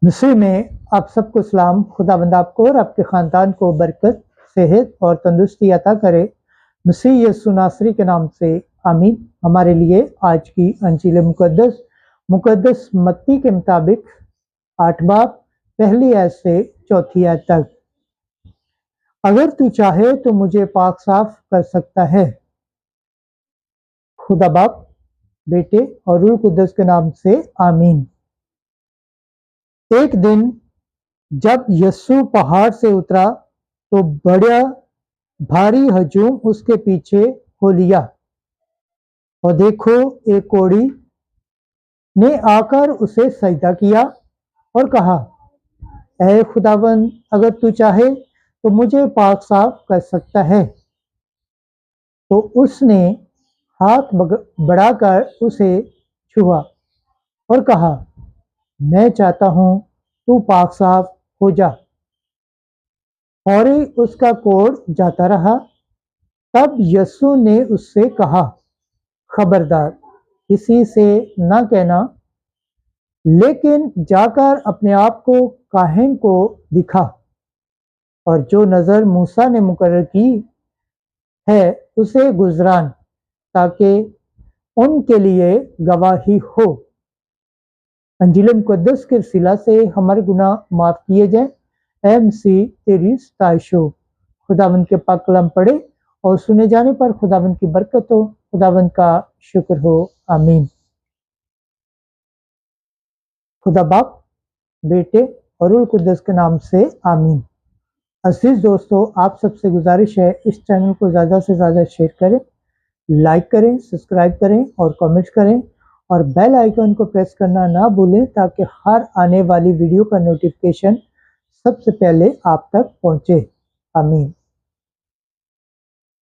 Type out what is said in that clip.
मसीह में आप सबको सलाम। खुदावंद आपको और आपके ख़ानदान को बरकत, सेहत और तंदुरुस्ती अता करे। मसीह यीशु नासरी के नाम से आमीन। हमारे लिए आज की अंजील मुकद्दस मत्ती के मुताबिक 8 बाब पहली आयत से चौथी आयत तक। अगर तू चाहे तो मुझे पाक साफ कर सकता है। खुदा बाप, बेटे और रूह कुद्दस के नाम से आमीन। एक दिन जब यीशु पहाड़ से उतरा तो बड़ा भारी हजूम उसके पीछे हो लिया, और देखो एक कोढ़ी ने आकर उसे सजदा किया और कहा, ऐ खुदावंद, अगर तू चाहे तो मुझे पाक साफ कर सकता है। तो उसने हाथ बढ़ाकर उसे छुआ और कहा, मैं चाहता हूं, तू पाक साफ हो जा। और उसका कोढ़ जाता रहा। तब यीशु ने उससे कहा, खबरदार, किसी से ना कहना, लेकिन जाकर अपने आप को काहिन को दिखा, और जो नज़र मूसा ने मुकर्रर की है उसे गुजरान, ताकि उनके लिए गवाही हो। अंजील मुकद्दस के वसीला से हमारे गुनाह माफ़ किए जाएं। ऐ मसीह, तेरी सताइश हो। खुदावंद के पाक कलाम पढ़े और सुने जाने पर खुदावंद की बरकत हो। खुदावंद का शुक्र हो। आमीन। खुदा बाप, बेटे और रूह कुद्दस के नाम से आमीन। अजीज दोस्तों, आप सबसे गुजारिश है, इस चैनल को ज़्यादा से ज़्यादा शेयर करें, लाइक करें, सब्सक्राइब करें और कमेंट्स करें, और बेल आइकन को प्रेस करना ना भूलें, ताकि हर आने वाली वीडियो का नोटिफिकेशन सबसे पहले आप तक पहुंचे। आमीन।